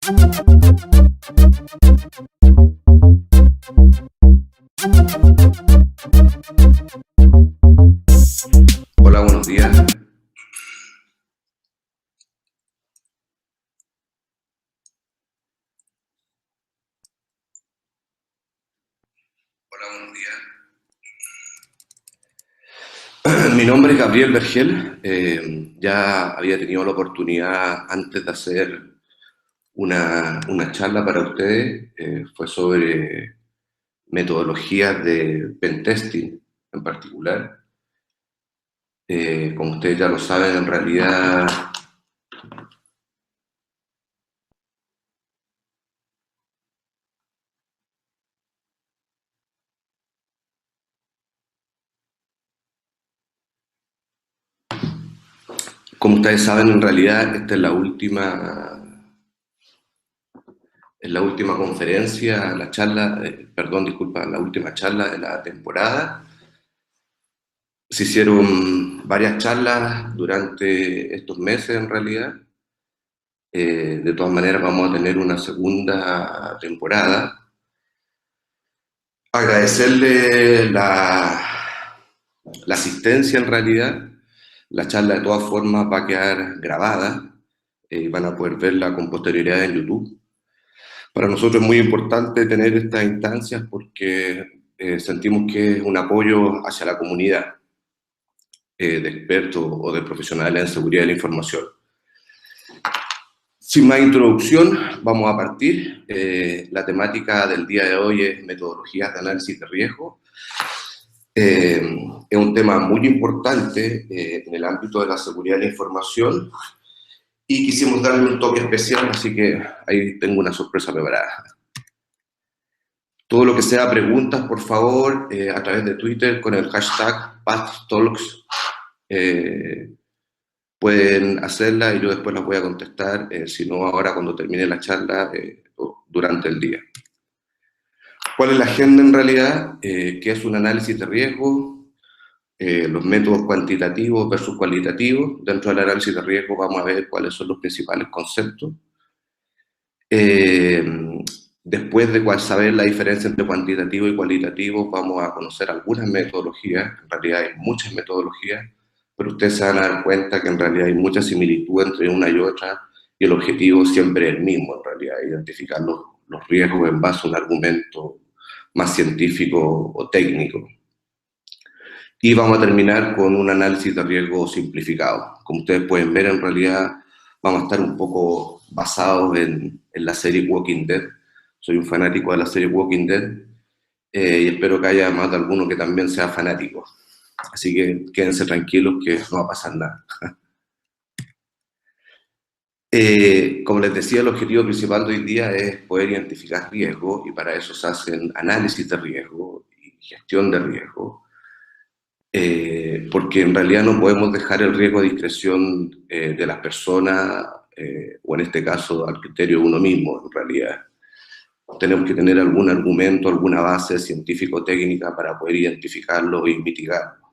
Hola, buenos días. Hola, buenos días. Mi nombre es Gabriel Vergel. Ya había tenido la oportunidad antes de hacer una charla para ustedes. Fue sobre metodologías de pentesting en particular. Como ustedes ya lo saben, en realidad como ustedes saben, en realidad esta es la última conferencia, la charla, perdón, disculpa, la última charla de la temporada. Se hicieron varias charlas durante estos meses en realidad. De todas maneras vamos a tener una segunda temporada. Agradecerle la asistencia en realidad. La charla de todas formas va a quedar grabada. Van a poder verla con posterioridad en YouTube. Para nosotros es muy importante tener estas instancias porque sentimos que es un apoyo hacia la comunidad de expertos o de profesionales en seguridad de la información. Sin más introducción, vamos a partir. La temática del día de hoy es metodologías de análisis de riesgo. Es un tema muy importante en el ámbito de la seguridad de la información y quisimos darle un toque especial, así que ahí tengo una sorpresa preparada. Todo lo que sea preguntas, por favor, a través de Twitter con el hashtag PathTalks, pueden hacerla y yo después las voy a contestar, si no ahora cuando termine la charla o durante el día. ¿Cuál es la agenda en realidad? ¿Qué es un análisis de riesgo? Los métodos cuantitativos versus cualitativos. Dentro del análisis de riesgo vamos a ver cuáles son los principales conceptos. Después de saber la diferencia entre cuantitativo y cualitativo, vamos a conocer algunas metodologías. En realidad hay muchas metodologías, pero ustedes se van a dar cuenta que en realidad hay mucha similitud entre una y otra, y el objetivo siempre es el mismo, en realidad, identificar los riesgos en base a un argumento más científico o técnico. Y vamos a terminar con un análisis de riesgo simplificado. Como ustedes pueden ver, en realidad vamos a estar un poco basados en la serie Walking Dead. Soy un fanático de la serie Walking Dead y espero que haya más de alguno que también sea fanático. Así que quédense tranquilos que no va a pasar nada. Como les decía, el objetivo principal de hoy día es poder identificar riesgos y para eso se hacen análisis de riesgo y gestión de riesgo. Porque en realidad no podemos dejar el riesgo a discreción de las personas, o en este caso al criterio de uno mismo, en realidad. Tenemos que tener algún argumento, alguna base científico-técnica para poder identificarlo y mitigarlo.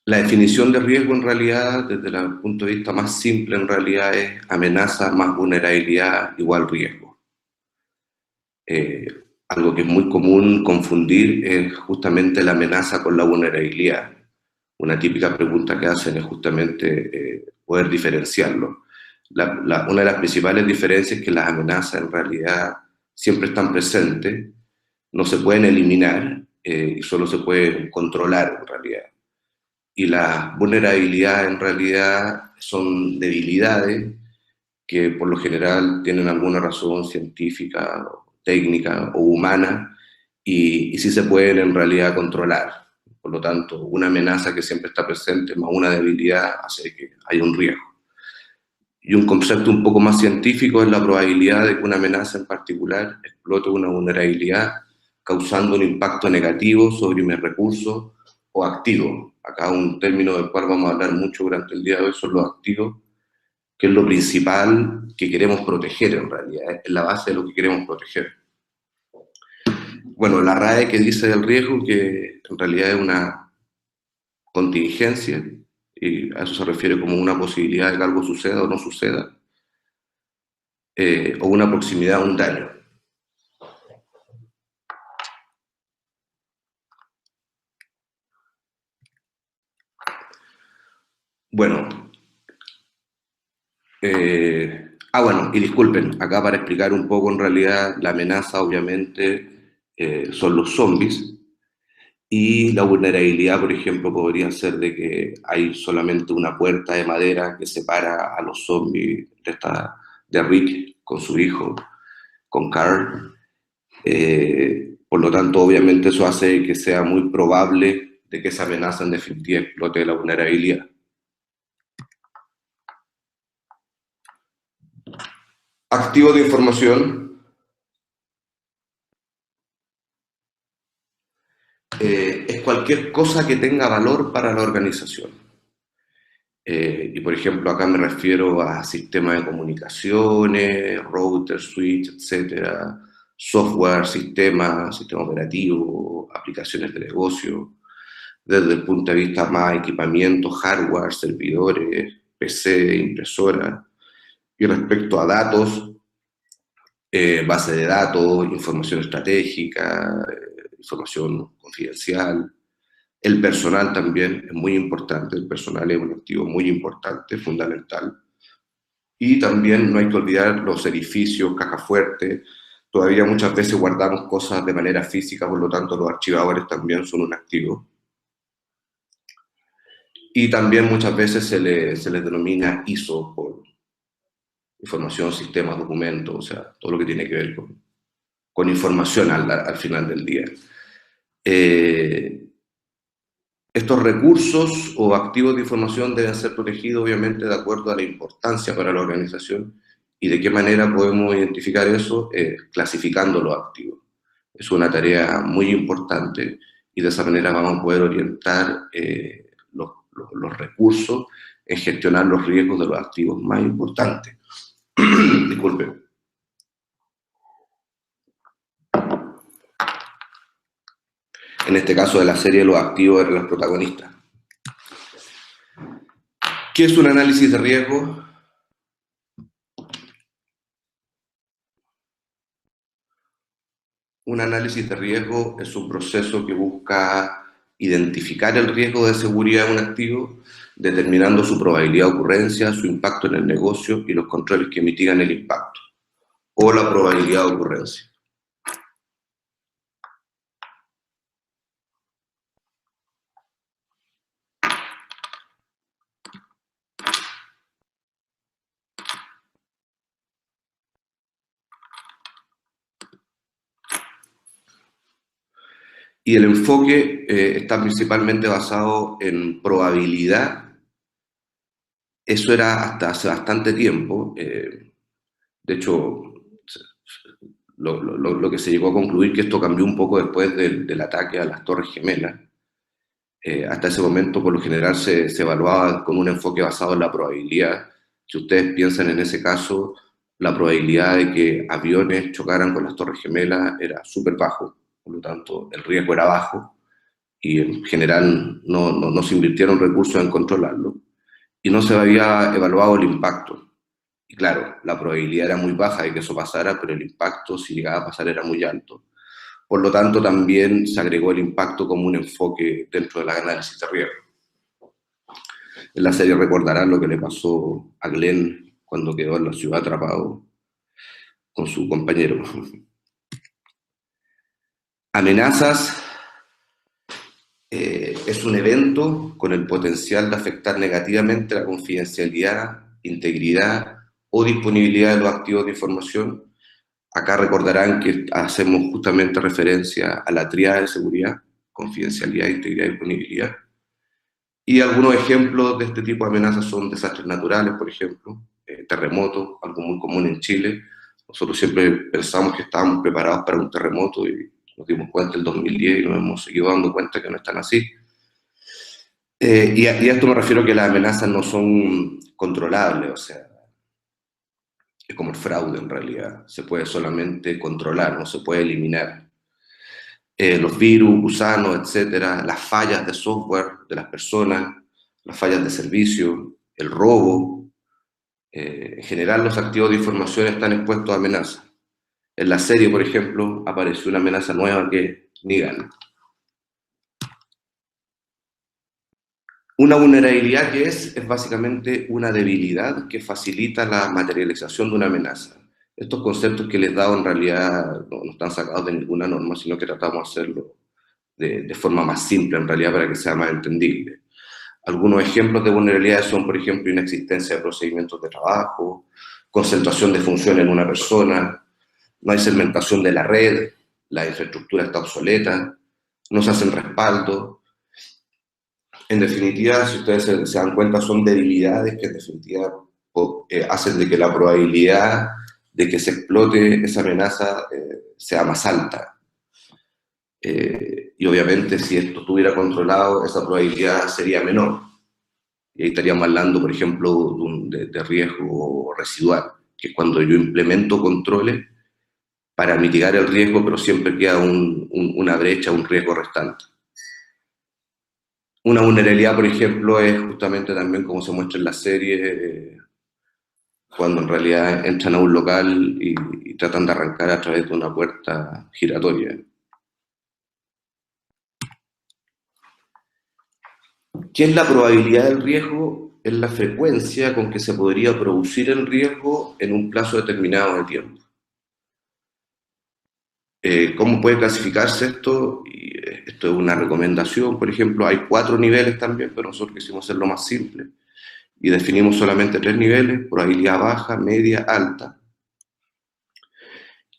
La definición de riesgo en realidad, desde el punto de vista más simple, en realidad es amenaza más vulnerabilidad igual riesgo. Algo que es muy común confundir es justamente la amenaza con la vulnerabilidad. Una típica pregunta que hacen es justamente poder diferenciarlo. Una de las principales diferencias es que las amenazas en realidad siempre están presentes, no se pueden eliminar y solo se pueden controlar en realidad. Y las vulnerabilidades en realidad son debilidades que por lo general tienen alguna razón científica, técnica o humana y sí se pueden en realidad controlar. Por lo tanto, una amenaza que siempre está presente más una debilidad hace que haya un riesgo. Y un concepto un poco más científico es la probabilidad de que una amenaza en particular explote una vulnerabilidad causando un impacto negativo sobre mi recurso o activo. Acá un término del cual vamos a hablar mucho durante el día de hoy son los activos, que es lo principal que queremos proteger en realidad, es la base de lo que queremos proteger. Bueno, la RAE que dice del riesgo que en realidad es una contingencia, y a eso se refiere como una posibilidad de que algo suceda o no suceda, o una proximidad a un daño. Bueno, bueno, y disculpen, acá para explicar un poco en realidad la amenaza obviamente son los zombies, y la vulnerabilidad, por ejemplo, podría ser de que hay solamente una puerta de madera que separa a los zombies de Rick con su hijo, con Carl. Por lo tanto, obviamente eso hace que sea muy probable de que esa amenaza en definitiva explote la vulnerabilidad. Activo de información es cualquier cosa que tenga valor para la organización. Y por ejemplo, acá me refiero a sistemas de comunicaciones, routers, switch, etcétera, software, sistemas, sistema operativo, aplicaciones de negocio, desde el punto de vista más equipamiento, hardware, servidores, PC, impresora. Y respecto a datos, base de datos, información estratégica, información confidencial. El personal también es muy importante, el personal es un activo muy importante, fundamental. Y también no hay que olvidar los edificios, caja fuerte. Todavía muchas veces guardamos cosas de manera física, por lo tanto los archivadores también son un activo. Y también muchas veces se les denomina ISO, por información, sistemas, documentos, o sea, todo lo que tiene que ver con información al final del día. Estos recursos o activos de información deben ser protegidos, obviamente, de acuerdo a la importancia para la organización. ¿Y de qué manera podemos identificar eso? Clasificando los activos. Es una tarea muy importante y de esa manera vamos a poder orientar los recursos en gestionar los riesgos de los activos más importantes. Disculpen. En este caso de la serie, los activos eran los protagonistas. ¿Qué es un análisis de riesgo? Un análisis de riesgo es un proceso que busca identificar el riesgo de seguridad de un activo, determinando su probabilidad de ocurrencia, su impacto en el negocio y los controles que mitigan el impacto, o la probabilidad de ocurrencia. Y el enfoque está principalmente basado en probabilidad. Eso era hasta hace bastante tiempo. De hecho, lo que se llegó a concluir que esto cambió un poco después del ataque a las Torres Gemelas. Hasta ese momento, por lo general, se evaluaba con un enfoque basado en la probabilidad. Si ustedes piensan en ese caso, la probabilidad de que aviones chocaran con las Torres Gemelas era súper bajo, por lo tanto, el riesgo era bajo y en general no se invirtieron recursos en controlarlo y no se había evaluado el impacto. Y claro, la probabilidad era muy baja de que eso pasara, pero el impacto, si llegaba a pasar, era muy alto. Por lo tanto, también se agregó el impacto como un enfoque dentro del análisis de riesgo. En la serie recordarán lo que le pasó a Glenn cuando quedó en la ciudad atrapado con su compañero. Amenazas es un evento con el potencial de afectar negativamente la confidencialidad, integridad o disponibilidad de los activos de información. Acá recordarán que hacemos justamente referencia a la tríada de seguridad: confidencialidad, integridad y disponibilidad. Y algunos ejemplos de este tipo de amenazas son desastres naturales, por ejemplo, terremotos, algo muy común en Chile. Nosotros siempre pensamos que estábamos preparados para un terremoto y nos dimos cuenta en el 2010 y nos hemos seguido dando cuenta que no están así. Y a esto me refiero que las amenazas no son controlables, o sea, es como el fraude en realidad. Se puede solamente controlar, no se puede eliminar. Los virus, gusanos, etcétera, las fallas de software de las personas, las fallas de servicio, el robo. En general, los activos de información están expuestos a amenazas. En la serie, por ejemplo, apareció una amenaza nueva que es Nigan. Una vulnerabilidad que es básicamente una debilidad que facilita la materialización de una amenaza. Estos conceptos que les he dado en realidad no están sacados de ninguna norma, sino que tratamos de hacerlo de forma más simple en realidad para que sea más entendible. Algunos ejemplos de vulnerabilidades son, por ejemplo, inexistencia de procedimientos de trabajo, concentración de funciones en una persona, no hay segmentación de la red, la infraestructura está obsoleta, no se hacen respaldo. En definitiva, si ustedes se dan cuenta, son debilidades que en definitiva hacen de que la probabilidad de que se explote esa amenaza sea más alta. Y obviamente si esto estuviera controlado, esa probabilidad sería menor. Y ahí estaríamos hablando, por ejemplo, de riesgo residual, que es cuando yo implemento controles para mitigar el riesgo, pero siempre queda una brecha, un riesgo restante. Una vulnerabilidad, por ejemplo, es justamente también como se muestra en la serie, cuando en realidad entran a un local y tratan de arrancar a través de una puerta giratoria. ¿Qué es la probabilidad del riesgo? Es la frecuencia con que se podría producir el riesgo en un plazo determinado de tiempo. ¿Cómo puede clasificarse esto? Y esto es una recomendación, por ejemplo, hay 4 niveles también, pero nosotros quisimos hacerlo más simple y definimos solamente 3 niveles: probabilidad baja, media, alta.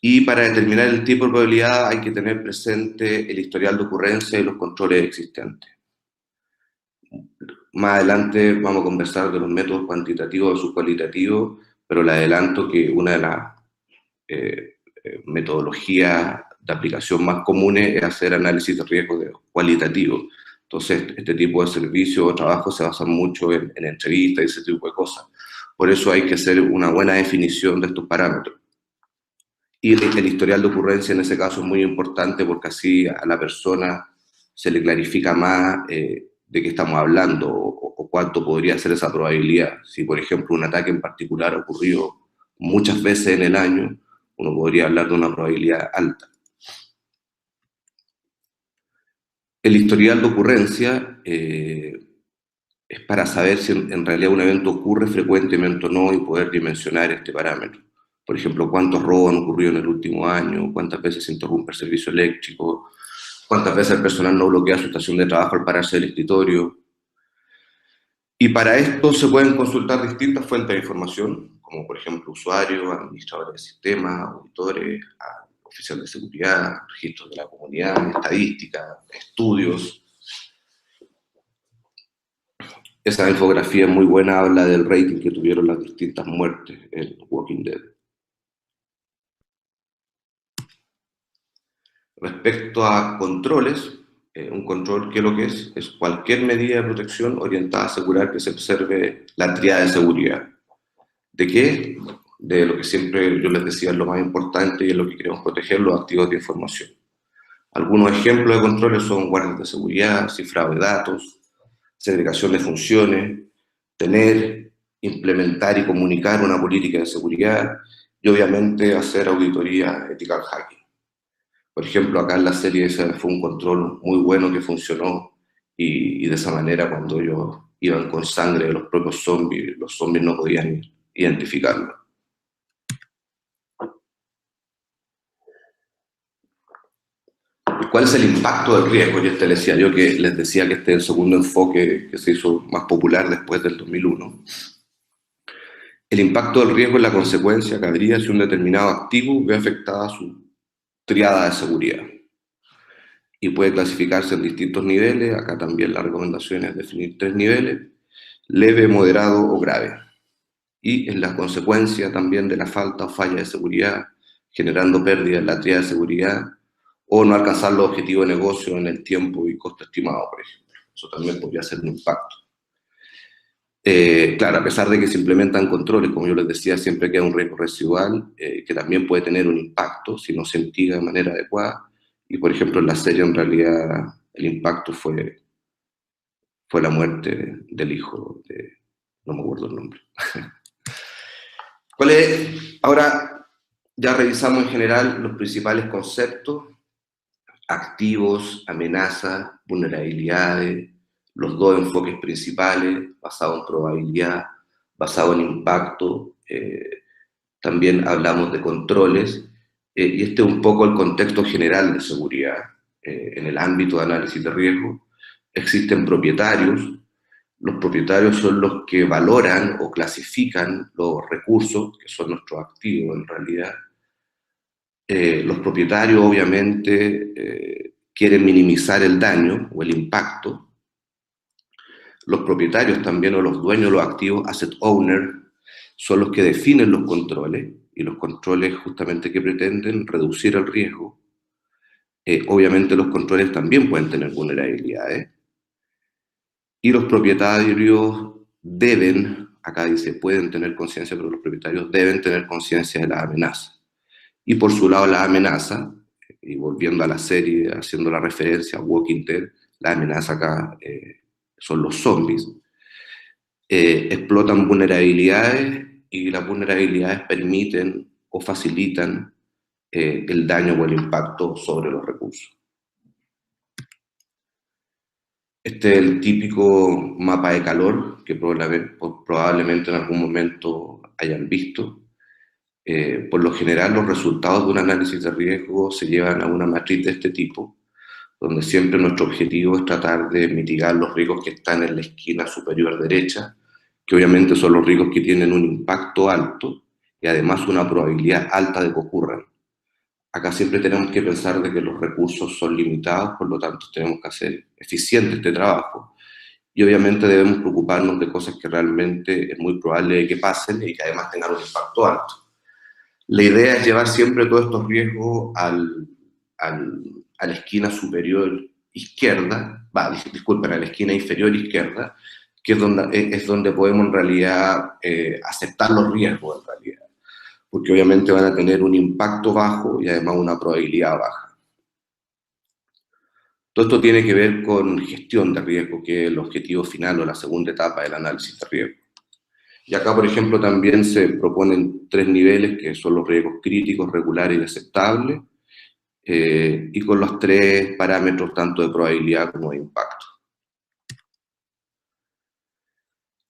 Y para determinar el tipo de probabilidad hay que tener presente el historial de ocurrencia y los controles existentes. Más adelante vamos a conversar de los métodos cuantitativos versus cualitativos, pero le adelanto que una de las metodologías de aplicación más comunes es hacer análisis de riesgo cualitativo. Entonces, este tipo de servicios o trabajo se basa mucho en entrevistas y ese tipo de cosas. Por eso hay que hacer una buena definición de estos parámetros. Y el historial de ocurrencia en ese caso es muy importante porque así a la persona se le clarifica más de qué estamos hablando o cuánto podría ser esa probabilidad. Si, por ejemplo, un ataque en particular ocurrió muchas veces en el año, uno podría hablar de una probabilidad alta. El historial de ocurrencia es para saber si en realidad un evento ocurre frecuentemente o no y poder dimensionar este parámetro. Por ejemplo, cuántos robos han ocurrido en el último año, cuántas veces se interrumpe el servicio eléctrico, cuántas veces el personal no bloquea su estación de trabajo al pararse del escritorio. Y para esto se pueden consultar distintas fuentes de información, como por ejemplo usuarios, administradores de sistemas, auditores, oficiales de seguridad, registros de la comunidad, estadísticas, estudios. Esa infografía es muy buena, habla del rating que tuvieron las distintas muertes en Walking Dead. Respecto a controles, un control, ¿qué es lo que es? Es cualquier medida de protección orientada a asegurar que se observe la tríada de seguridad. ¿De qué? De lo que siempre yo les decía es lo más importante y es lo que queremos proteger, los activos de información. Algunos ejemplos de controles son guardias de seguridad, cifrado de datos, segregación de funciones, tener, implementar y comunicar una política de seguridad y obviamente hacer auditoría ethical hacking. Por ejemplo, acá en la serie esa fue un control muy bueno que funcionó y de esa manera cuando ellos iban con sangre de los propios zombies, los zombies no podían identificarlo. ¿Cuál es el impacto del riesgo? Y les decía que este es el segundo enfoque que se hizo más popular después del 2001. El impacto del riesgo es la consecuencia que habría si un determinado activo ve afectada su tríada de seguridad. Y puede clasificarse en distintos niveles. Acá también la recomendación es definir 3 niveles: leve, moderado o grave. Y es la consecuencia también de la falta o falla de seguridad, generando pérdida en la tríada de seguridad, o no alcanzar los objetivos de negocio en el tiempo y costo estimado, por ejemplo. Eso también podría ser un impacto. Claro, a pesar de que se implementan controles, como yo les decía, siempre queda un riesgo residual que también puede tener un impacto si no se mitiga de manera adecuada. Y, por ejemplo, en la serie en realidad el impacto fue fue la muerte del hijo de, no me acuerdo el nombre. ¿Cuál es? Ahora ya revisamos en general los principales conceptos: activos, amenazas, vulnerabilidades, los dos enfoques principales, basado en probabilidad, basado en impacto. También hablamos de controles, y este es un poco el contexto general de seguridad. En el ámbito de análisis de riesgo existen propietarios. Los propietarios son los que valoran o clasifican los recursos, que son nuestros activos en realidad. Los propietarios obviamente quieren minimizar el daño o el impacto. Los propietarios también, o los dueños de los activos, asset owner, son los que definen los controles, y los controles justamente que pretenden reducir el riesgo. Obviamente los controles también pueden tener vulnerabilidades, y los propietarios deben, acá dice pueden tener conciencia, pero los propietarios deben tener conciencia de las amenazas. Y por su lado las amenazas, y volviendo a la serie, haciendo la referencia a Walking Dead, la amenaza acá son los zombies. Explotan vulnerabilidades, y las vulnerabilidades permiten o facilitan el daño o el impacto sobre los recursos. Este es el típico mapa de calor que probablemente en algún momento hayan visto. Por lo general, los resultados de un análisis de riesgo se llevan a una matriz de este tipo, donde siempre nuestro objetivo es tratar de mitigar los riesgos que están en la esquina superior derecha, que obviamente son los riesgos que tienen un impacto alto y además una probabilidad alta de que ocurran. Acá siempre tenemos que pensar de que los recursos son limitados, por lo tanto tenemos que hacer eficiente este trabajo. Y obviamente debemos preocuparnos de cosas que realmente es muy probable que pasen y que además tengan un impacto alto. La idea es llevar siempre todos estos riesgos a la esquina superior izquierda, disculpen, a la esquina inferior izquierda, que es donde podemos en realidad aceptar los riesgos en realidad, porque obviamente van a tener un impacto bajo y además una probabilidad baja. Todo esto tiene que ver con gestión de riesgo, que es el objetivo final o la segunda etapa del análisis de riesgo. Y acá, por ejemplo, también se proponen 3 niveles, que son los riesgos críticos, regulares y aceptables, y con los 3 parámetros tanto de probabilidad como de impacto.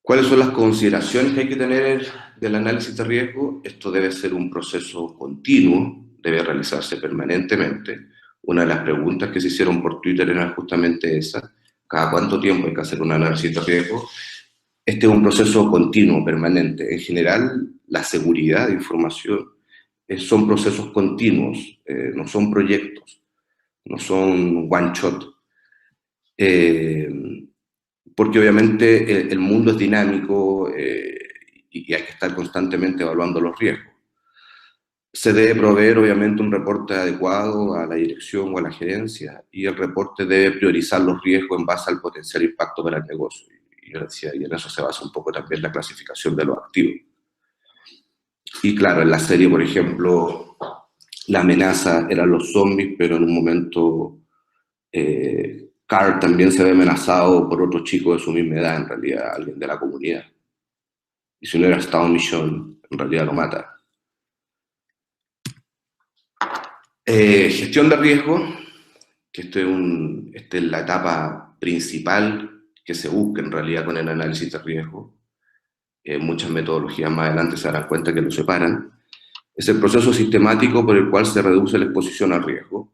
¿Cuáles son las consideraciones que hay que tener del análisis de riesgo? Esto debe ser un proceso continuo, debe realizarse permanentemente. Una de las preguntas que se hicieron por Twitter era justamente esa: ¿cada cuánto tiempo hay que hacer un análisis de riesgo? Este es un proceso continuo, permanente. En general, la seguridad de información son procesos continuos, no son proyectos, no son one shot. Porque obviamente el mundo es dinámico y hay que estar constantemente evaluando los riesgos. Se debe proveer obviamente un reporte adecuado a la dirección o a la gerencia, y el reporte debe priorizar los riesgos en base al potencial impacto para el negocio. Y en eso se basa un poco también la clasificación de los activos. Y claro, en la serie, por ejemplo, la amenaza eran los zombies, pero en un momento Carl también se ve amenazado por otro chico de su misma edad, en realidad, alguien de la comunidad. Y si no era Estado Millón, en realidad lo mata. Gestión de riesgo, que esta es la etapa principal que se busca en realidad con el análisis de riesgo. Muchas metodologías más adelante se darán cuenta que lo separan. Es el proceso sistemático por el cual se reduce la exposición al riesgo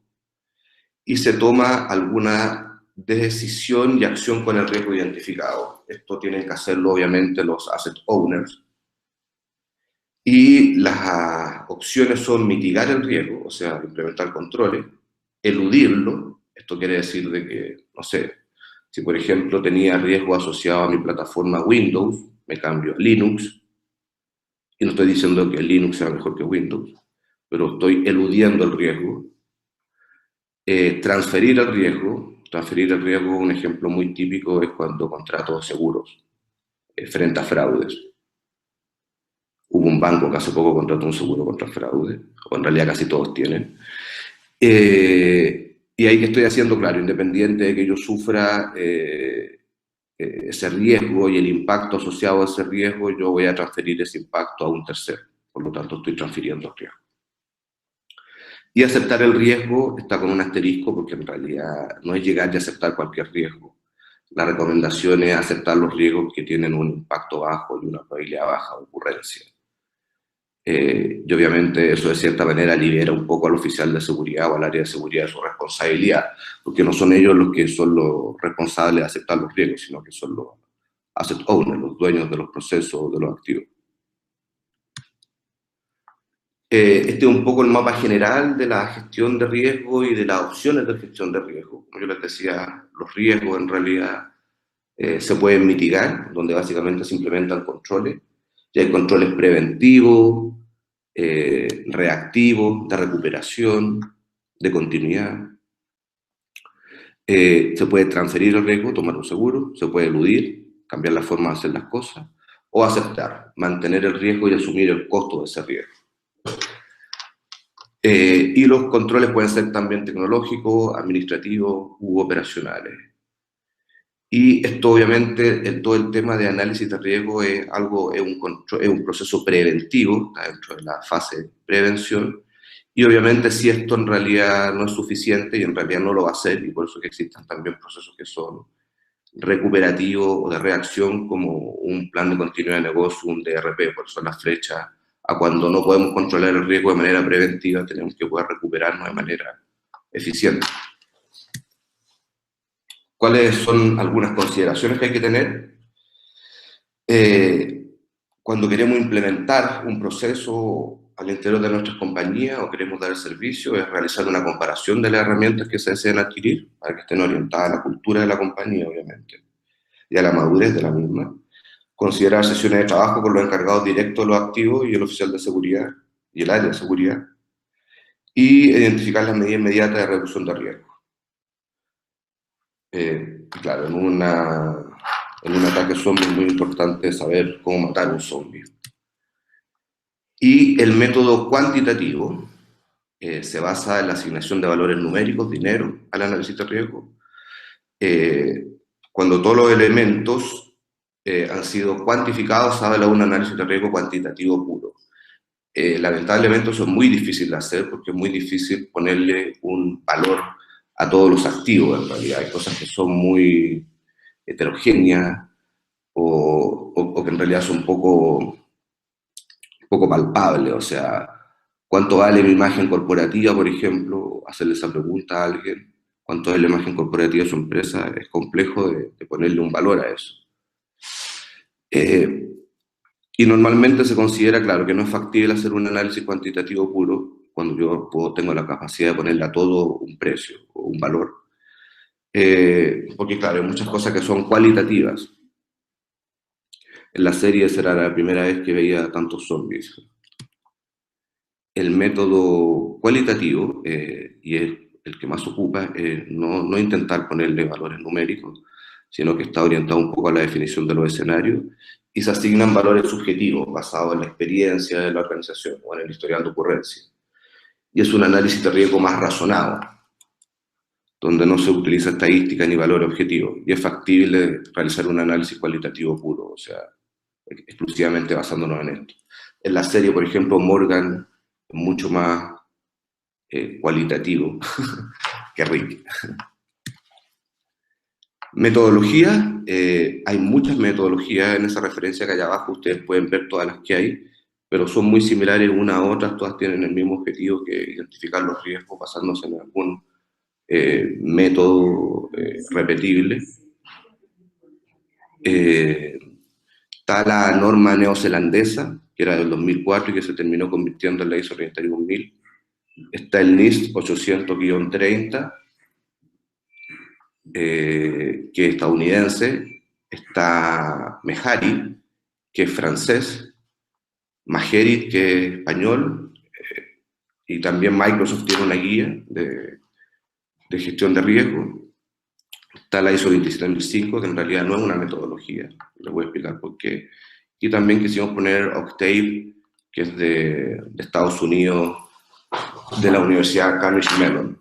y se toma alguna decisión y acción con el riesgo identificado. Esto tienen que hacerlo obviamente los asset owners. Y las opciones son mitigar el riesgo, o sea, implementar controles, eludirlo. Esto quiere decir de que, no sé, si por ejemplo tenía riesgo asociado a mi plataforma Windows, me cambio a Linux, y no estoy diciendo que Linux sea mejor que Windows, pero estoy eludiendo el riesgo. Transferir el riesgo, un ejemplo muy típico es cuando contrato seguros frente a fraudes. Hubo un banco que hace poco contrató un seguro contra fraude, o en realidad casi todos tienen. Y ahí que estoy haciendo, claro, independiente de que yo sufra ese riesgo y el impacto asociado a ese riesgo, yo voy a transferir ese impacto a un tercero. Por lo tanto, estoy transfiriendo el riesgo. Y aceptar el riesgo está con un asterisco porque en realidad no es llegar y aceptar cualquier riesgo. La recomendación es aceptar los riesgos que tienen un impacto bajo y una probabilidad baja de ocurrencia. Y obviamente eso de cierta manera libera un poco al oficial de seguridad o al área de seguridad de su responsabilidad, porque no son ellos los que son los responsables de aceptar los riesgos, sino que son los asset owners, los dueños de los procesos, de los activos. Este es un poco el mapa general de la gestión de riesgo y de las opciones de gestión de riesgo. Como yo les decía, los riesgos en realidad se pueden mitigar, donde básicamente se implementan controles. Y hay controles preventivos, reactivos, de recuperación, de continuidad. Se puede transferir el riesgo, tomar un seguro, se puede eludir, cambiar la forma de hacer las cosas, o aceptar, mantener el riesgo y asumir el costo de ese riesgo. Y los controles pueden ser también tecnológicos, administrativos u operacionales. Y esto obviamente, en todo el tema de análisis de riesgo es un proceso preventivo, está dentro de la fase de prevención, y obviamente si esto en realidad no es suficiente, y en realidad no lo va a ser, y por eso que existen también procesos que son recuperativos o de reacción, como un plan de continuidad de negocio, un DRP, por eso la flecha a cuando no podemos controlar el riesgo de manera preventiva, tenemos que poder recuperarnos de manera eficiente. ¿Cuáles son algunas consideraciones que hay que tener? Cuando queremos implementar un proceso al interior de nuestras compañías o queremos dar el servicio, es realizar una comparación de las herramientas que se desean adquirir para que estén orientadas a la cultura de la compañía, obviamente, y a la madurez de la misma. Considerar sesiones de trabajo con los encargados directos de los activos y el oficial de seguridad y el área de seguridad. Y identificar las medidas inmediatas de reducción de riesgo. Claro, en un ataque zombie es muy importante saber cómo matar a un zombie. Y el método cuantitativo se basa en la asignación de valores numéricos, dinero, al análisis de riesgo. Cuando todos los elementos han sido cuantificados, se habla de un análisis de riesgo cuantitativo puro. Lamentablemente eso es muy difícil de hacer porque es muy difícil ponerle un valor a todos los activos en realidad. Hay cosas que son muy heterogéneas o que en realidad son poco palpables. O sea, ¿cuánto vale mi imagen corporativa, por ejemplo? Hacerle esa pregunta a alguien. ¿Cuánto es la imagen corporativa de su empresa? Es complejo de ponerle un valor a eso. Y normalmente se considera, claro, que no es factible hacer un análisis cuantitativo puro cuando yo tengo la capacidad de ponerle a todo un precio o un valor. Porque, claro, hay muchas cosas que son cualitativas. En la serie será la primera vez que veía tantos zombies. El método cualitativo, y es el que más ocupa, no intentar ponerle valores numéricos, sino que está orientado un poco a la definición de los escenarios, y se asignan valores subjetivos basados en la experiencia de la organización o en el historial de ocurrencia. Y es un análisis de riesgo más razonado, donde no se utiliza estadística ni valor objetivo, y es factible realizar un análisis cualitativo puro, o sea, exclusivamente basándonos en esto. En la serie, por ejemplo, Morgan es mucho más cualitativo que Rick. Metodología, hay muchas metodologías en esa referencia que allá abajo, ustedes pueden ver todas las que hay, pero son muy similares unas a otras, todas tienen el mismo objetivo que identificar los riesgos basándose en algún método repetible. Está la norma neozelandesa, que era del 2004 y que se terminó convirtiendo en la ISO 31000. Está el NIST 800-30, que es estadounidense. Está Mehari, que es francés. Majerit, que es español. Y también Microsoft tiene una guía de gestión de riesgo. Está la ISO 27005, que en realidad no es una metodología. Les voy a explicar por qué. Y también quisimos poner Octave, que es de Estados Unidos, de la Universidad Carnegie Mellon.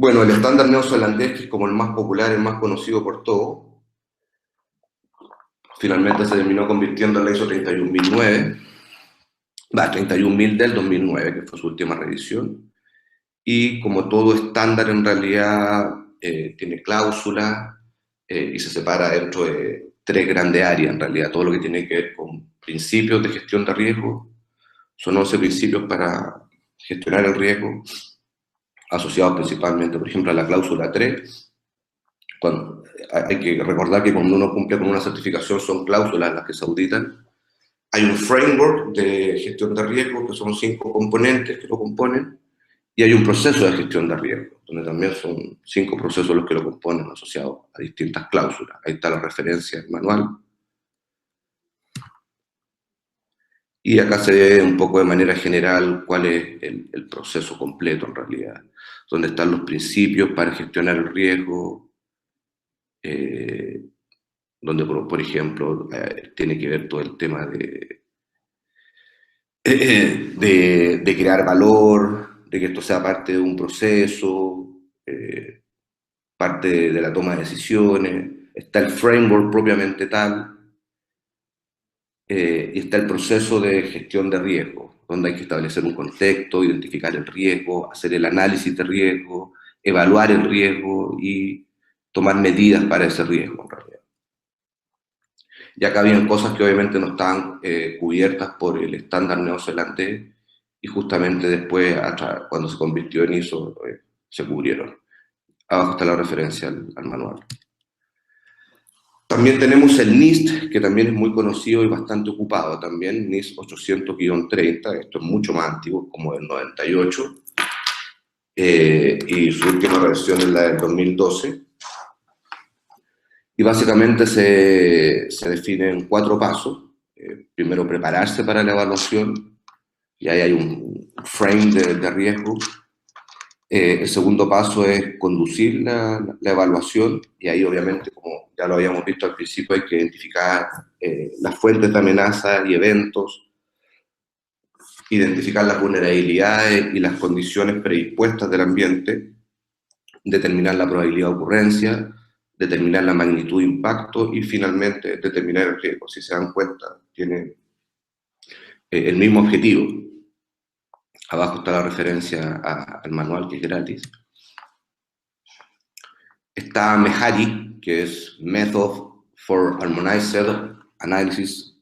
Bueno, el estándar neozelandés, que es como el más popular, el más conocido por todos, finalmente se terminó convirtiendo en la ISO 31009, 31000 del 2009, que fue su última revisión. Y como todo estándar en realidad tiene cláusulas y se separa dentro de tres grandes áreas, en realidad todo lo que tiene que ver con principios de gestión de riesgo, son 11 principios para gestionar el riesgo, asociados principalmente, por ejemplo, a la cláusula 3. Hay que recordar que cuando uno cumple con una certificación son cláusulas las que se auditan. Hay un framework de gestión de riesgo, que son 5 componentes que lo componen, y hay un proceso de gestión de riesgo, donde también son 5 procesos los que lo componen, asociados a distintas cláusulas. Ahí está la referencia al manual. Y acá se ve un poco de manera general cuál es el proceso completo en realidad, donde están los principios para gestionar el riesgo, donde por ejemplo tiene que ver todo el tema de crear valor, de que esto sea parte de un proceso, parte de la toma de decisiones, está el framework propiamente tal, y está el proceso de gestión de riesgo, donde hay que establecer un contexto, identificar el riesgo, hacer el análisis de riesgo, evaluar el riesgo y tomar medidas para ese riesgo en realidad. Y acá habían cosas que obviamente no estaban cubiertas por el estándar neozelandés y justamente después, cuando se convirtió en ISO, se cubrieron. Abajo está la referencia al manual. También tenemos el NIST, que también es muy conocido y bastante ocupado también, NIST 800-30, esto es mucho más antiguo, como del 98, y su última versión es la del 2012. Y básicamente se definen 4 pasos. Primero, prepararse para la evaluación, y ahí hay un frame de riesgo. El segundo paso es conducir la evaluación, y ahí obviamente, como ya lo habíamos visto al principio, hay que identificar las fuentes de amenazas y eventos, identificar las vulnerabilidades y las condiciones predispuestas del ambiente, determinar la probabilidad de ocurrencia, determinar la magnitud de impacto y finalmente determinar el riesgo. Si se dan cuenta, tiene el mismo objetivo. Abajo está la referencia al manual, que es gratis. Está MEHARI, que es Method for Harmonized Analysis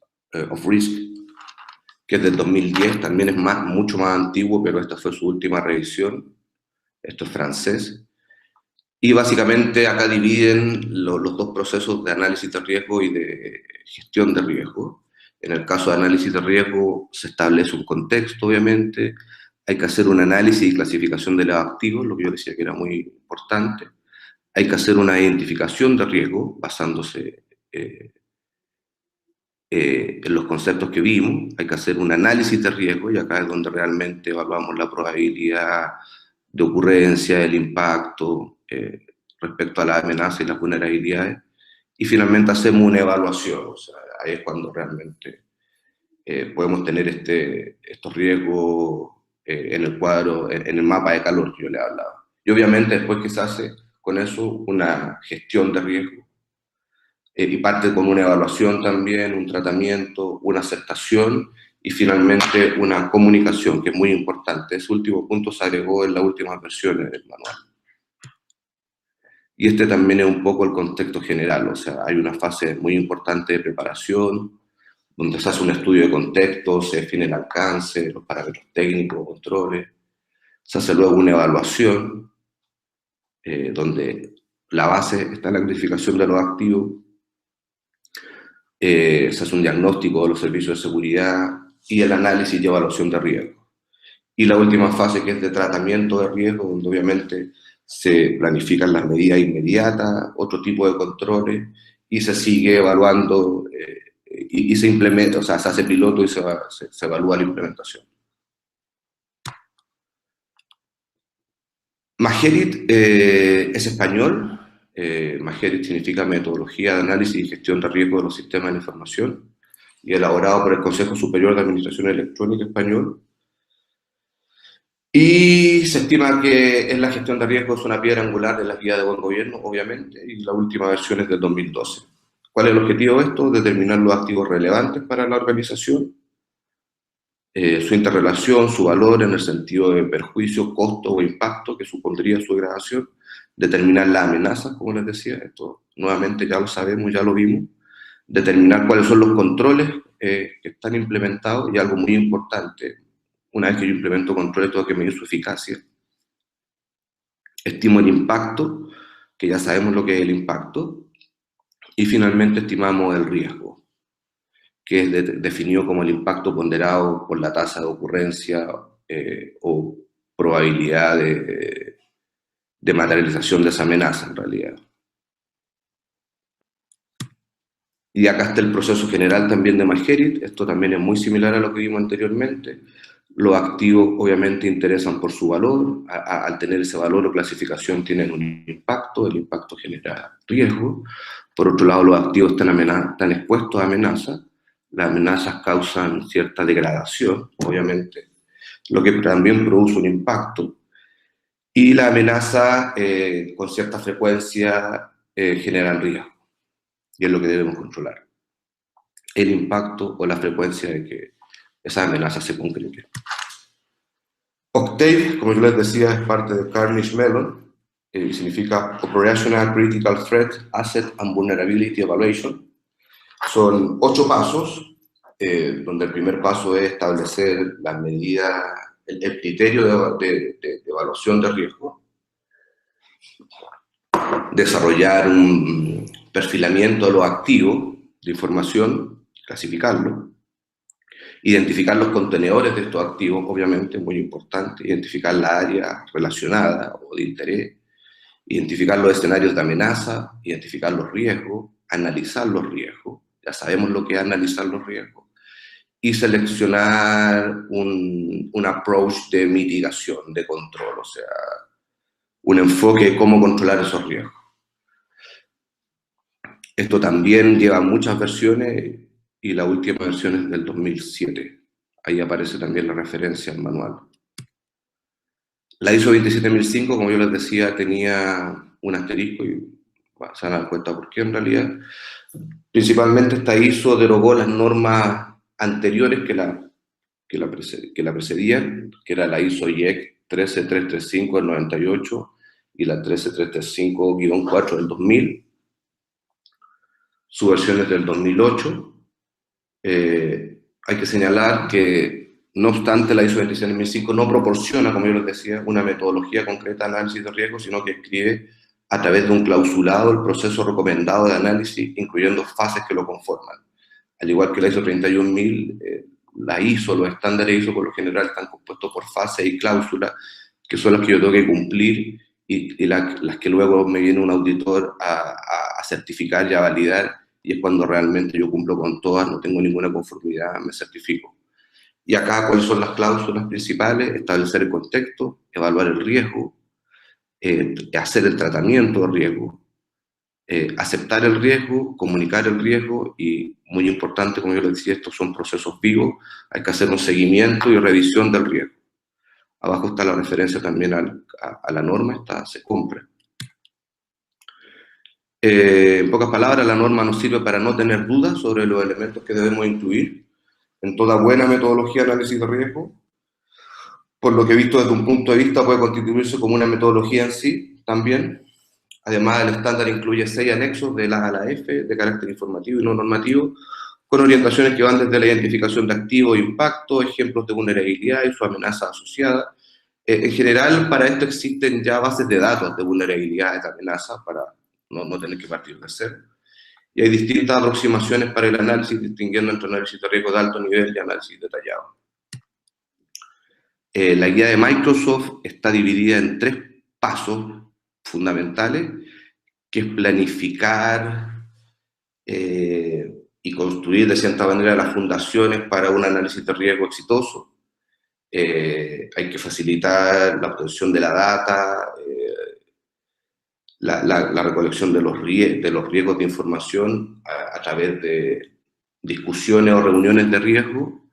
of Risk, que es del 2010, también es mucho más antiguo, pero esta fue su última revisión. Esto es francés. Y básicamente acá dividen los dos procesos de análisis de riesgo y de gestión de riesgo. En el caso de análisis de riesgo se establece un contexto, obviamente. Hay que hacer un análisis y clasificación de los activos, lo que yo decía que era muy importante. Hay que hacer una identificación de riesgo basándose en los conceptos que vimos. Hay que hacer un análisis de riesgo, y acá es donde realmente evaluamos la probabilidad de ocurrencia, el impacto respecto a las amenazas y las vulnerabilidades. Y finalmente hacemos una evaluación, o sea, ahí es cuando realmente podemos tener estos riesgos en el cuadro, en el mapa de calor que yo le hablaba. Y obviamente después que se hace con eso una gestión de riesgo, y parte con una evaluación también, un tratamiento, una aceptación y finalmente una comunicación, que es muy importante. Ese último punto se agregó en las últimas versiones del manual. Y este también es un poco el contexto general, o sea, hay una fase muy importante de preparación, donde se hace un estudio de contexto, se define el alcance, los parámetros técnicos, controles, se hace luego una evaluación, donde la base está en la clasificación de los activos, se hace un diagnóstico de los servicios de seguridad y el análisis y evaluación de riesgo. Y la última fase, que es de tratamiento de riesgo, donde obviamente se planifican las medidas inmediatas, otro tipo de controles, y se sigue evaluando y se implementa, o sea, se hace piloto y se evalúa la implementación. Magerit es español. Magerit significa Metodología de Análisis y Gestión de Riesgo de los Sistemas de Información, y elaborado por el Consejo Superior de Administración Electrónica Español. Y se estima que en la gestión de riesgos es una piedra angular de la guía de buen gobierno, obviamente, y la última versión es del 2012. ¿Cuál es el objetivo de esto? Determinar los activos relevantes para la organización, su interrelación, su valor en el sentido de perjuicio, costo o impacto que supondría su degradación, determinar las amenazas, como les decía, esto nuevamente ya lo sabemos, ya lo vimos, determinar cuáles son los controles que están implementados y algo muy importante, una vez que yo implemento controles tengo que medir su eficacia, estimo el impacto, que ya sabemos lo que es el impacto, y finalmente estimamos el riesgo, que es definido como el impacto ponderado por la tasa de ocurrencia o probabilidad de materialización de esa amenaza en realidad. Y acá está el proceso general también de MyHeritage, esto también es muy similar a lo que vimos anteriormente. Los activos obviamente interesan por su valor, al tener ese valor o clasificación tienen un impacto, el impacto genera riesgo. Por otro lado, los activos están expuestos a amenazas, las amenazas causan cierta degradación, obviamente, lo que también produce un impacto. Y la amenaza con cierta frecuencia generan riesgo, y es lo que debemos controlar, el impacto o la frecuencia de que esas amenazas se concreten. Octave, como yo les decía, es parte de Carnegie Mellon, significa Operational Critical Threat Asset and Vulnerability Evaluation. Son 8 pasos, donde el primer paso es establecer las medidas, el criterio de evaluación de riesgo, desarrollar un perfilamiento de los activos de información, clasificarlo, identificar los contenedores de estos activos, obviamente, muy importante, identificar la área relacionada o de interés, identificar los escenarios de amenaza, identificar los riesgos, analizar los riesgos, ya sabemos lo que es analizar los riesgos, y seleccionar un approach de mitigación, de control, o sea, un enfoque de cómo controlar esos riesgos. Esto también lleva muchas versiones y la última versión es del 2007. Ahí aparece también la referencia al manual. La ISO 27005, como yo les decía, tenía un asterisco y se van a dar cuenta por qué en realidad. Principalmente esta ISO derogó las normas anteriores que la precedían, que era la ISO IEC 13335 del 98 y la 13335-4 del 2000. Su versión es del 2008. Hay que señalar que, no obstante, la ISO 27005 no proporciona, como yo les decía, una metodología concreta de análisis de riesgo, sino que escribe a través de un clausulado el proceso recomendado de análisis, incluyendo fases que lo conforman. Al igual que la ISO 31000, la ISO, los estándares ISO por lo general están compuestos por fases y cláusulas, que son las que yo tengo que cumplir y las que luego me viene un auditor a certificar y a validar, y es cuando realmente yo cumplo con todas, no tengo ninguna conformidad, me certifico. Y acá, ¿cuáles son las cláusulas principales? Establecer el contexto, evaluar el riesgo, hacer el tratamiento del riesgo, aceptar el riesgo, comunicar el riesgo y, muy importante, como yo les decía, estos son procesos vivos, hay que hacer un seguimiento y revisión del riesgo. Abajo está la referencia también a la norma, se cumple. En pocas palabras, la norma nos sirve para no tener dudas sobre los elementos que debemos incluir en toda buena metodología de análisis de riesgo. Por lo que he visto desde un punto de vista puede constituirse como una metodología en sí también. Además, el estándar incluye 6 anexos de la A a la F, de carácter informativo y no normativo, con orientaciones que van desde la identificación de activos e impacto, ejemplos de vulnerabilidad y su amenaza asociada. En general, para esto existen ya bases de datos de vulnerabilidades, de amenazas, para no tener que partir de cero. Y hay distintas aproximaciones para el análisis, distinguiendo entre análisis de riesgo de alto nivel y análisis detallado. La guía de Microsoft está dividida en 3 pasos fundamentales, que es planificar y construir de cierta manera las fundaciones para un análisis de riesgo exitoso. Hay que facilitar la obtención de la data, la recolección de los riesgos de información a través de discusiones o reuniones de riesgo.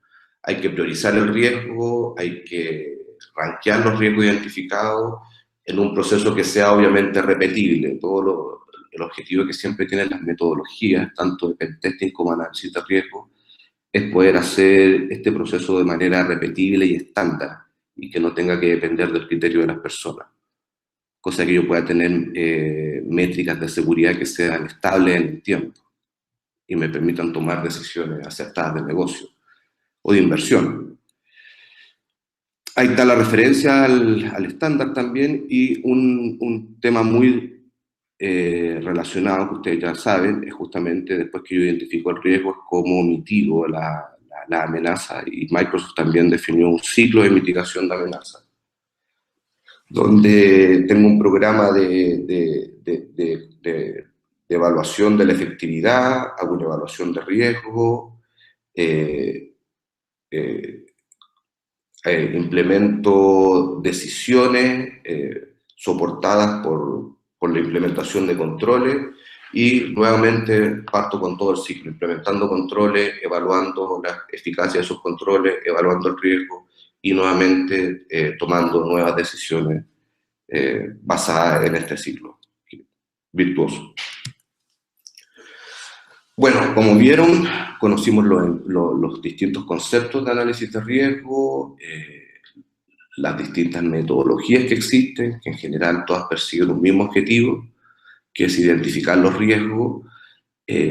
Hay que priorizar el riesgo, hay que rankear los riesgos identificados en un proceso que sea obviamente repetible. El objetivo que siempre tienen las metodologías, tanto de pentesting como análisis de riesgo, es poder hacer este proceso de manera repetible y estándar, y que no tenga que depender del criterio de las personas. Cosa que yo pueda tener métricas de seguridad que sean estables en el tiempo y me permitan tomar decisiones acertadas de negocio o de inversión. Ahí está la referencia al estándar también, y un tema muy relacionado, que ustedes ya saben, es justamente después que yo identifico el riesgo, es cómo mitigo la amenaza, y Microsoft también definió un ciclo de mitigación de amenaza, donde tengo un programa de evaluación de la efectividad, hago una evaluación de riesgo, implemento decisiones soportadas por la implementación de controles, y nuevamente parto con todo el ciclo, implementando controles, evaluando la eficacia de esos controles, evaluando el riesgo y nuevamente tomando nuevas decisiones basadas en este ciclo virtuoso. Bueno, como vieron, conocimos los distintos conceptos de análisis de riesgo, las distintas metodologías que existen, que en general todas persiguen un mismo objetivo, que es identificar los riesgos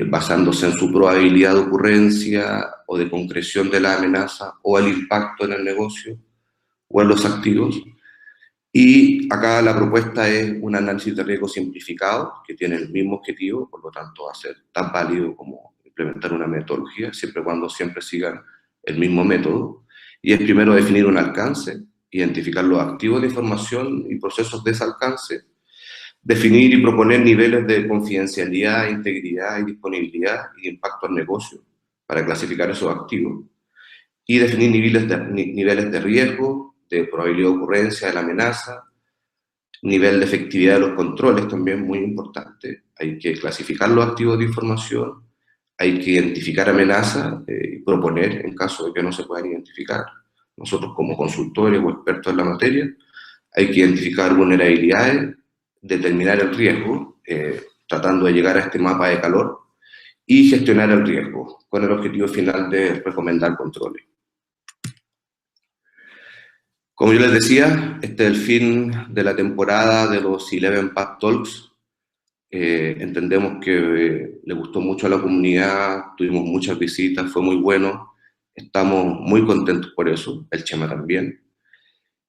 basándose en su probabilidad de ocurrencia o de concreción de la amenaza o el impacto en el negocio o en los activos. Y acá la propuesta es un análisis de riesgo simplificado, que tiene el mismo objetivo, por lo tanto va a ser tan válido como implementar una metodología, siempre y cuando siempre sigan el mismo método. Y es primero definir un alcance, identificar los activos de información y procesos de ese alcance, definir y proponer niveles de confidencialidad, integridad y disponibilidad y impacto al negocio para clasificar esos activos, y definir niveles de riesgo, de probabilidad de ocurrencia de la amenaza, nivel de efectividad de los controles, también muy importante. Hay que clasificar los activos de información, hay que identificar amenazas y proponer en caso de que no se puedan identificar. Nosotros como consultores o expertos en la materia, hay que identificar vulnerabilidades, determinar el riesgo, tratando de llegar a este mapa de calor, y gestionar el riesgo, con el objetivo final de recomendar controles. Como yo les decía, este es el fin de la temporada de los 11 Path Talks. Entendemos que le gustó mucho a la comunidad, tuvimos muchas visitas, fue muy bueno, estamos muy contentos por eso, el Chema también.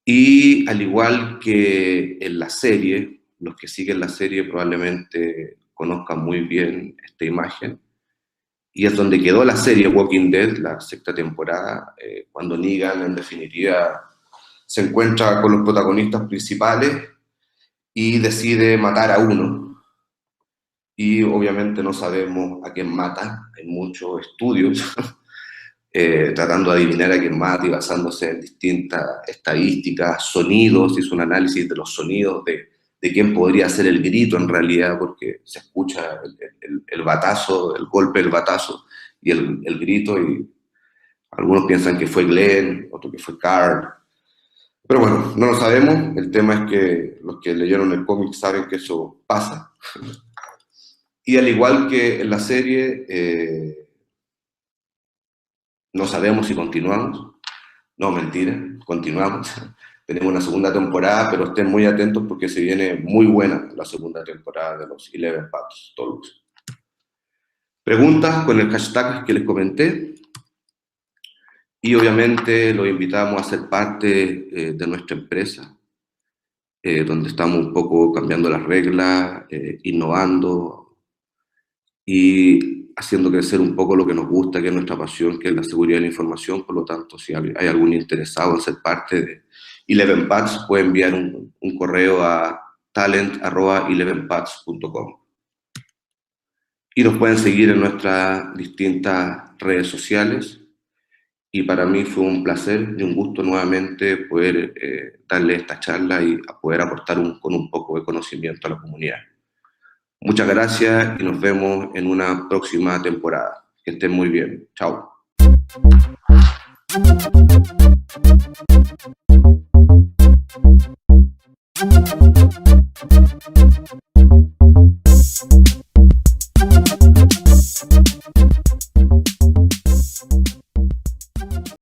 Y al igual que en la serie, los que siguen la serie probablemente conozcan muy bien esta imagen, y es donde quedó la serie Walking Dead, la 6ª temporada, cuando Negan en definitiva se encuentra con los protagonistas principales y decide matar a uno. Y obviamente no sabemos a quién mata, hay muchos estudios tratando de adivinar a quién mata y basándose en distintas estadísticas, sonidos, hizo un análisis de los sonidos de quién podría ser el grito en realidad, porque se escucha el batazo, el golpe del batazo y el grito, y algunos piensan que fue Glenn, otros que fue Carl. Pero bueno, no lo sabemos. El tema es que los que leyeron el cómic saben que eso pasa. Y al igual que en la serie, no sabemos si continuamos. No, mentira, continuamos. Tenemos una segunda temporada, pero estén muy atentos porque se viene muy buena la segunda temporada de los 11 Path Talks. Preguntas con el hashtag que les comenté. Y obviamente los invitamos a ser parte de nuestra empresa, donde estamos un poco cambiando las reglas, innovando y haciendo crecer un poco lo que nos gusta, que es nuestra pasión, que es la seguridad de la información. Por lo tanto, si hay algún interesado en ser parte de 11 Paths, puede enviar un correo a talent@11paths.com. Y nos pueden seguir en nuestras distintas redes sociales. Y para mí fue un placer y un gusto nuevamente poder darle esta charla y poder aportar con un poco de conocimiento a la comunidad. Muchas gracias y nos vemos en una próxima temporada. Que estén muy bien. Chao.